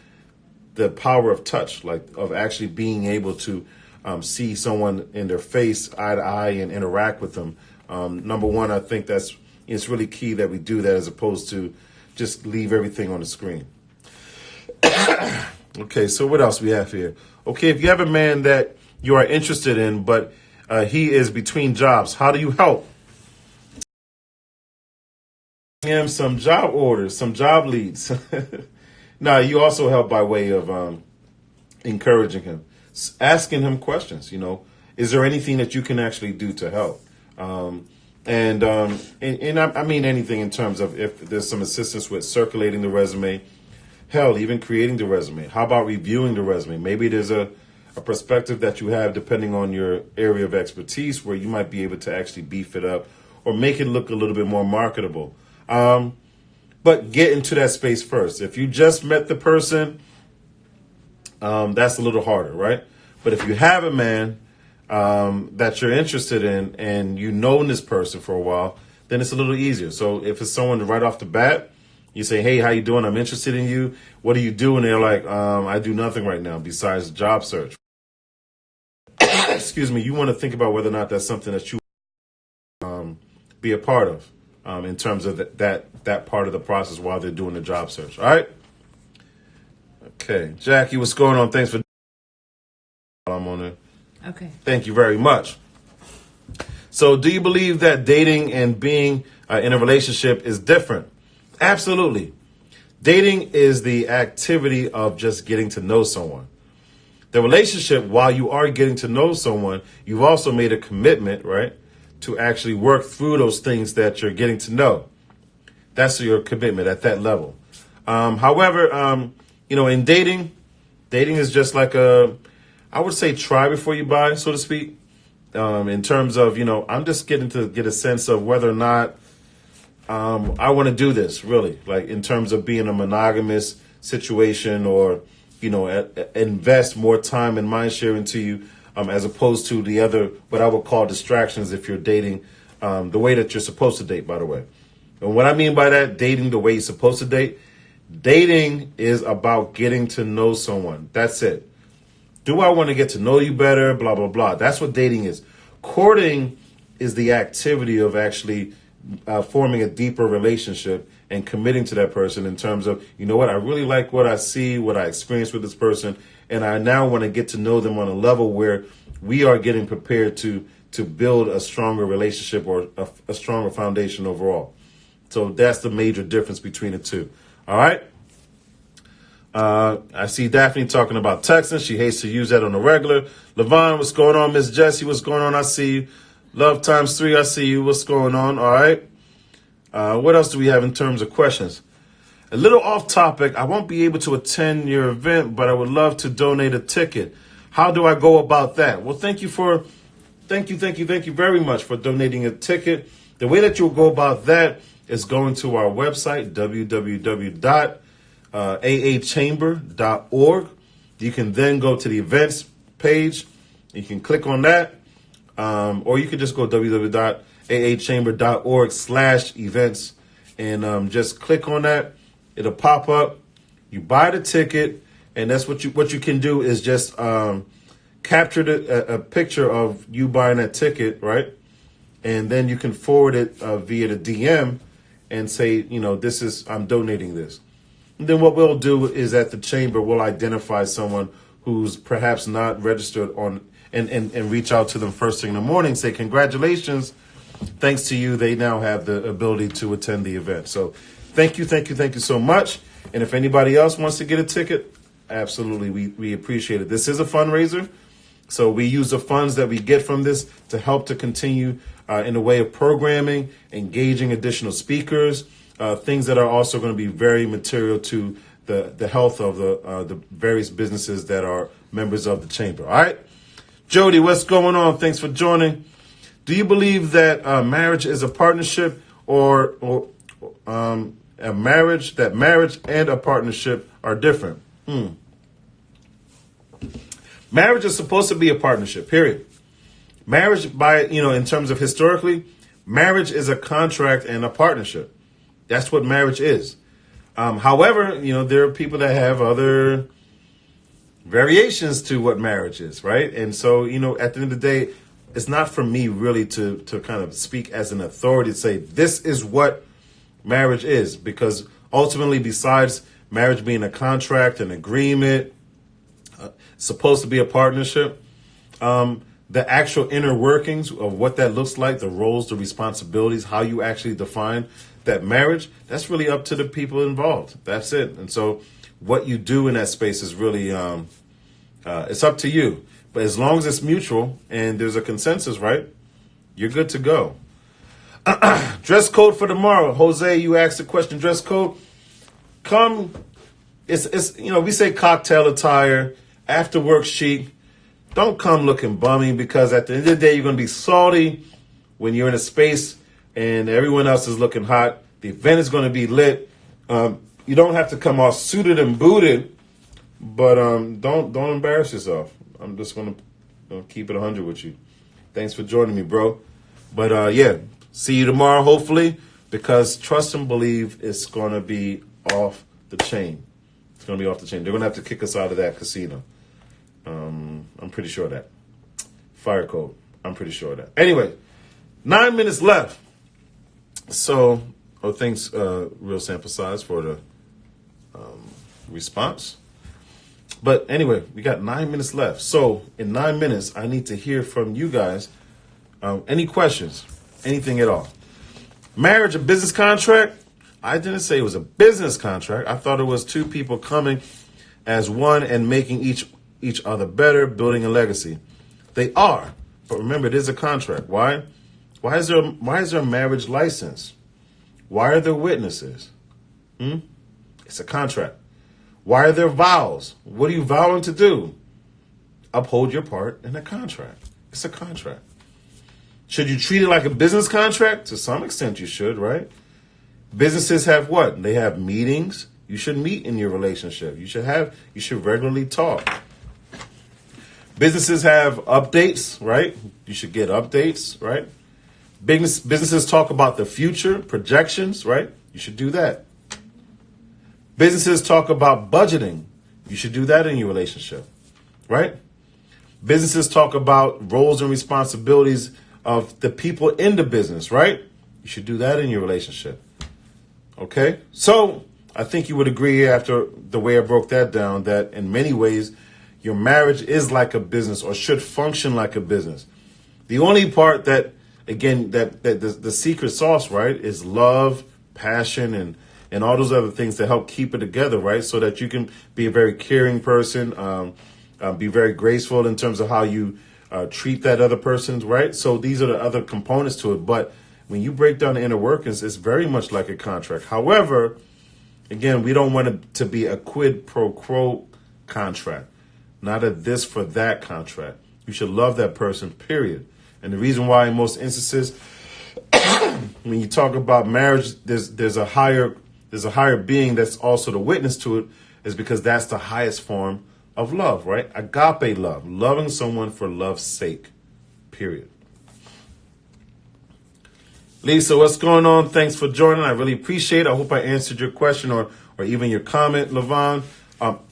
the power of touch, like of actually being able to see someone in their face, eye to eye, and interact with them. Number one, I think it's really key that we do that as opposed to just leave everything on the screen. Okay, so what else we have here? Okay, if you have a man that you are interested in, but he is between jobs, how do you help? Him some job orders, some job leads. Now, you also help by way of encouraging him, asking him questions. Is there anything that you can actually do to help? And I mean anything in terms of if there's some assistance with circulating the resume, hell, even creating the resume. How about reviewing the resume? Maybe there's a perspective that you have depending on your area of expertise where you might be able to actually beef it up or make it look a little bit more marketable. But get into that space first. If you just met the person, that's a little harder, right? But if you have a man that you're interested in and you've known this person for a while, then it's a little easier. So if it's someone right off the bat, you say, hey, how you doing? I'm interested in you. What do you do? And they're like, I do nothing right now besides job search. Excuse me. You want to think about whether or not that's something that you be a part of. In terms of that part of the process while they're doing the job search. All right? Okay. Jackie, what's going on? Thanks for... I'm on it. Okay. Thank you very much. So do you believe that dating and being in a relationship is different? Absolutely. Dating is the activity of just getting to know someone. The relationship, while you are getting to know someone, you've also made a commitment, right? To actually work through those things that you're getting to know. That's your commitment at that level. However, in dating is just like I would say try before you buy, so to speak. In terms of, I'm just getting to get a sense of whether or not I want to do this, really. Like in terms of being a monogamous situation or, invest more time and mind share into you. As opposed to the other, what I would call distractions if you're dating the way that you're supposed to date, by the way. And what I mean by that, dating the way you're supposed to date, dating is about getting to know someone. That's it. Do I want to get to know you better? Blah, blah, blah. That's what dating is. Courting is the activity of actually forming a deeper relationship and committing to that person in terms of, I really like what I see, what I experience with this person. And I now want to get to know them on a level where we are getting prepared to build a stronger relationship or a stronger foundation overall. So that's the major difference between the two. All right. I see Daphne talking about texting. She hates to use that on the regular. Levon, what's going on? Miss Jessie, what's going on? I see you. Love times 3, I see you. What's going on? All right. What else do we have in terms of questions? A little off topic. I won't be able to attend your event, but I would love to donate a ticket. How do I go about that? Well, thank you for thank you very much for donating a ticket. The way that you'll go about that is going to our website, www.aachamber.org. You can then go to the events page. You can click on that. Or you can just go www.aachamber.org/events and just click on that. It'll pop up. You buy the ticket, and that's what you can do is just capture a picture of you buying that ticket, right? And then you can forward it via the DM and say, I'm donating this. And then what we'll do is at the chamber, we'll identify someone who's perhaps not registered on and reach out to them first thing in the morning, say, congratulations. Thanks to you, they now have the ability to attend the event. So thank you so much. And if anybody else wants to get a ticket, absolutely, we appreciate it. This is a fundraiser. So we use the funds that we get from this to help to continue in the way of programming, engaging additional speakers, things that are also going to be very material to the health of the various businesses that are members of the chamber. All right, Jody, what's going on? Thanks for joining. Do you believe that marriage is a partnership or a marriage, that marriage and a partnership are different? Marriage is supposed to be a partnership, period. Marriage, in terms of historically, marriage is a contract and a partnership. That's what marriage is. However, there are people that have other variations to what marriage is, right? And so, at the end of the day, it's not for me really to kind of speak as an authority to say this is what marriage is, because ultimately, besides marriage being a contract, an agreement, supposed to be a partnership, the actual inner workings of what that looks like, the roles, the responsibilities, how you actually define that marriage, that's really up to the people involved. That's it. And so what you do in that space is really, it's up to you. But as long as it's mutual and there's a consensus, right, you're good to go. Dress code for tomorrow. Jose, you asked the question, dress code. Come, it's we say cocktail attire, after work chic. Don't come looking bummy, because at the end of the day, you're going to be salty when you're in a space and everyone else is looking hot. The event is going to be lit. You don't have to come all suited and booted, but don't embarrass yourself. I'm just going to keep it 100 with you. Thanks for joining me, bro. But see you tomorrow, hopefully, because trust and believe it's going to be off the chain. It's going to be off the chain. They're going to have to kick us out of that casino. I'm pretty sure of that. Fire code. I'm pretty sure of that. Anyway, 9 minutes left. So, thanks, Real Sample Size, for the response. But anyway, we got 9 minutes left. So, in 9 minutes, I need to hear from you guys. Any questions? Anything at all? Marriage, a business contract? I didn't say it was a business contract. I thought it was two people coming as one and making each other better, building a legacy. They are, but remember, it is a contract. Why? Why is there a marriage license? Why are there witnesses? It's a contract. Why are there vows? What are you vowing to do? Uphold your part in a contract. It's a contract. Should you treat it like a business contract? To some extent, you should, right? Businesses have what? They have meetings. You should meet in your relationship. You should regularly talk. Businesses have updates, right? You should get updates, right? Businesses talk about the future, projections, right? You should do that. Businesses talk about budgeting. You should do that in your relationship, right? Businesses talk about roles and responsibilities of the people in the business, right? You should do that in your relationship. Okay? So I think you would agree, after the way I broke that down, that in many ways, your marriage is like a business, or should function like a business. The only part that, again, that the secret sauce, right, is love, passion, and all those other things to help keep it together, right? So that you can be a very caring person, be very graceful in terms of how you treat that other person, right? So these are the other components to it. But when you break down the inner workings, it's very much like a contract. However, again, we don't want it to be a quid pro quo contract. Not a this for that contract. You should love that person, period. And the reason why in most instances, when you talk about marriage, there's a higher being that's also the witness to it, is because that's the highest form of love, right? Agape love, loving someone for love's sake, period. Lisa, what's going on? Thanks for joining. I really appreciate it. I hope I answered your question or even your comment, Levon.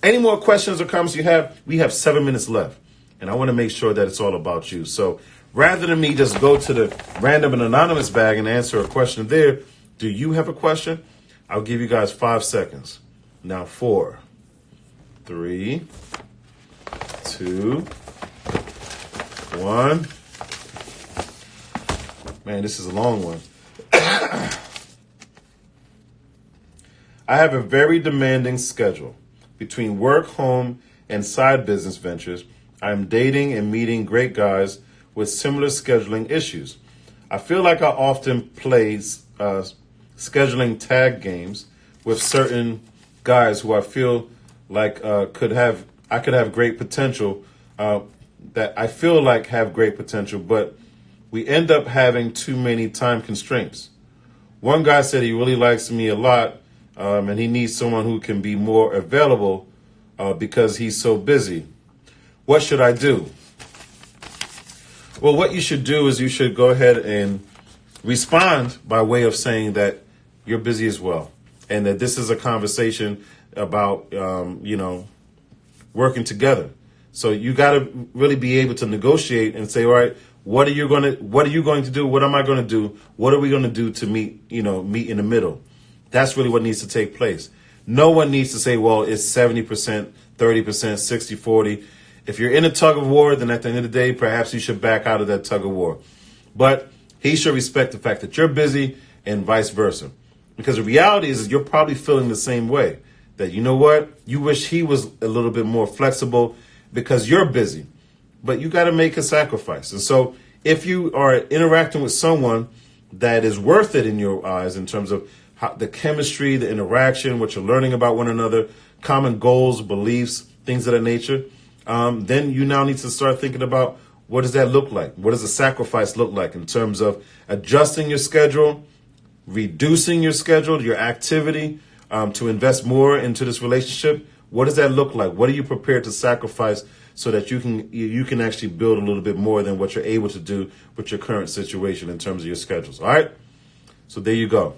Any more questions or comments you have? We have 7 minutes left, and I want to make sure that it's all about you. So rather than me just go to the random and anonymous bag and answer a question there, do you have a question? I'll give you guys 5 seconds. Now 4, 3, 2, 1. Man, this is a long one. I have a very demanding schedule. Between work, home, and side business ventures, I am dating and meeting great guys with similar scheduling issues. I feel like I often play scheduling tag games with certain guys who I feel like I could have great potential, that I feel like have great potential, but we end up having too many time constraints. One guy said he really likes me a lot, and he needs someone who can be more available because he's so busy. What should I do? Well, what you should do is you should go ahead and respond by way of saying that you're busy as well, and that this is a conversation about, working together. So you got to really be able to negotiate and say, all right, what are you going to do? What am I going to do? What are we going to do to meet in the middle? That's really what needs to take place. No one needs to say, well, it's 70%, 30%, 60-40. If you're in a tug of war, then at the end of the day, perhaps you should back out of that tug of war. But he should respect the fact that you're busy and vice versa. Because the reality is you're probably feeling the same way. That, you know what? You wish he was a little bit more flexible because you're busy. But you got to make a sacrifice. And so if you are interacting with someone that is worth it in your eyes in terms of the chemistry, the interaction, what you're learning about one another, common goals, beliefs, things of that nature, then you now need to start thinking about what does that look like? What does a sacrifice look like in terms of adjusting your schedule, reducing your schedule, your activity to invest more into this relationship? What does that look like? What are you prepared to sacrifice so that you can actually build a little bit more than what you're able to do with your current situation in terms of your schedules? All right. So there you go.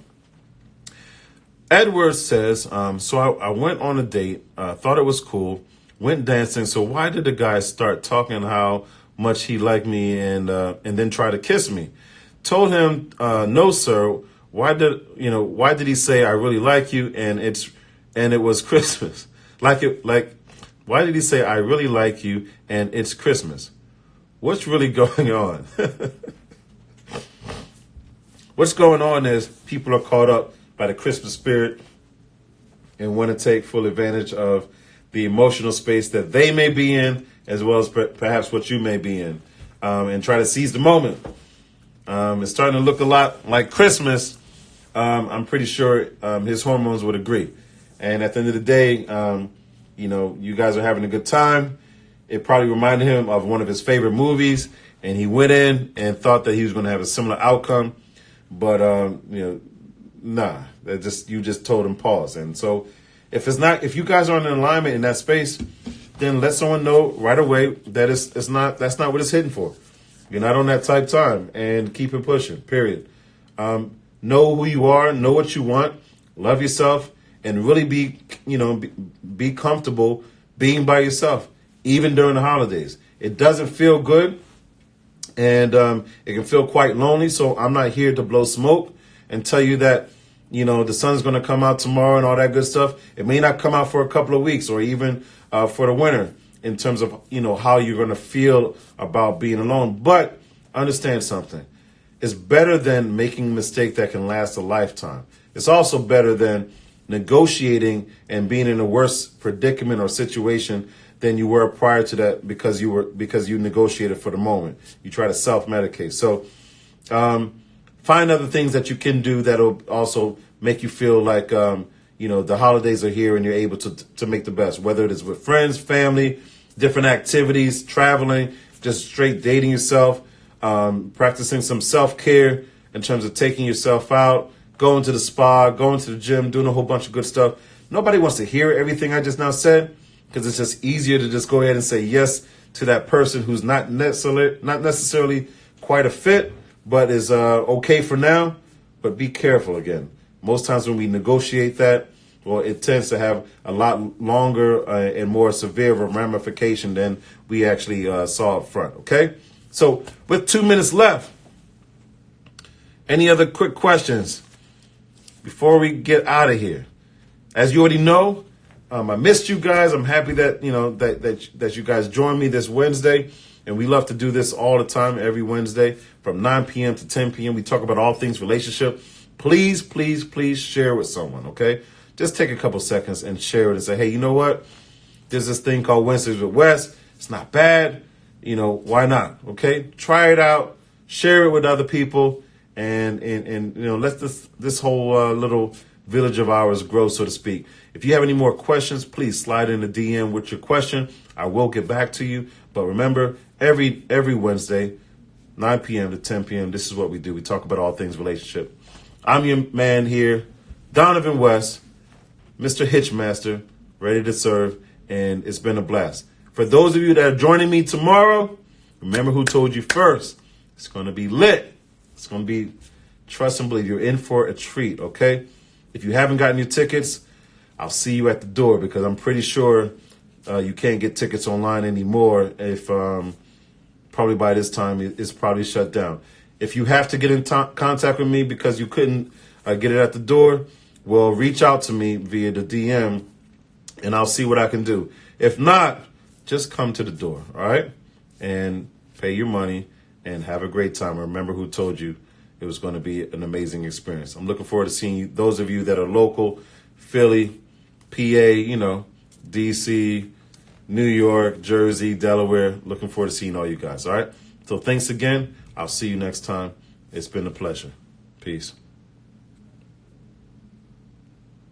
Edward says, so I went on a date, thought it was cool, went dancing. So why did the guy start talking how much he liked me and then try to kiss me? Told him, no, sir. Why did he say I really like you and it was Christmas? Why did he say I really like you and it's Christmas? What's really going on? What's going on is people are caught up by the Christmas spirit and want to take full advantage of the emotional space that they may be in, as well as perhaps what you may be in, and try to seize the moment. It's starting to look a lot like Christmas. I'm pretty sure his hormones would agree. And at the end of the day, you guys are having a good time. It probably reminded him of one of his favorite movies, and he went in and thought that he was going to have a similar outcome. But, nah, you just told him pause. And so if you guys aren't in alignment in that space, then let someone know right away that that's not what it's hitting for. You're not on that type time, and keep it pushing, period. Know who you are, know what you want, love yourself, and really be comfortable being by yourself, even during the holidays. It doesn't feel good, and it can feel quite lonely. So I'm not here to blow smoke and tell you that, the sun's going to come out tomorrow and all that good stuff. It may not come out for a couple of weeks or even for the winter in terms of, how you're going to feel about being alone. But understand something. It's better than making a mistake that can last a lifetime. It's also better than negotiating and being in a worse predicament or situation than you were prior to that because you negotiated for the moment. You try to self-medicate. So find other things that you can do that'll also make you feel like the holidays are here and you're able to make the best, whether it is with friends, family, different activities, traveling, just straight dating yourself. practicing some self-care in terms of taking yourself out, going to the spa, going to the gym, doing a whole bunch of good stuff. Nobody wants to hear everything I just now said because it's just easier to just go ahead and say yes to that person who's not necessarily quite a fit, but is okay for now. But be careful again. Most times when we negotiate that, well, it tends to have a lot longer and more severe of a ramification than we actually saw up front, okay? So with 2 minutes left, any other quick questions before we get out of here? As you already know, I missed you guys. I'm happy that that you guys joined me this Wednesday, and we love to do this all the time, every Wednesday from 9 p.m. to 10 p.m. We talk about all things relationship. Please, please, please share with someone, okay? Just take a couple seconds and share it and say, hey, you know what? There's this thing called Wednesdays with Wes. It's not bad. Why not? Okay, try it out. Share it with other people, and let this whole little village of ours grow, so to speak. If you have any more questions, please slide in the DM with your question. I will get back to you. But remember, every Wednesday, 9 p.m. to 10 p.m., this is what we do. We talk about all things relationship. I'm your man here, Donovan West, Mr. Hitchmaster, ready to serve, and it's been a blast. For those of you that are joining me tomorrow, remember who told you first. It's going to be lit. It's going to be, trust and believe, you're in for a treat, okay? If you haven't gotten your tickets, I'll see you at the door because I'm pretty sure you can't get tickets online anymore if probably by this time it's probably shut down. If you have to get in contact with me because you couldn't get it at the door, well, reach out to me via the DM and I'll see what I can do. If not, just come to the door, all right? And pay your money and have a great time. Remember who told you it was going to be an amazing experience. I'm looking forward to seeing you, those of you that are local, Philly, PA, DC, New York, Jersey, Delaware. Looking forward to seeing all you guys, all right? So thanks again. I'll see you next time. It's been a pleasure. Peace.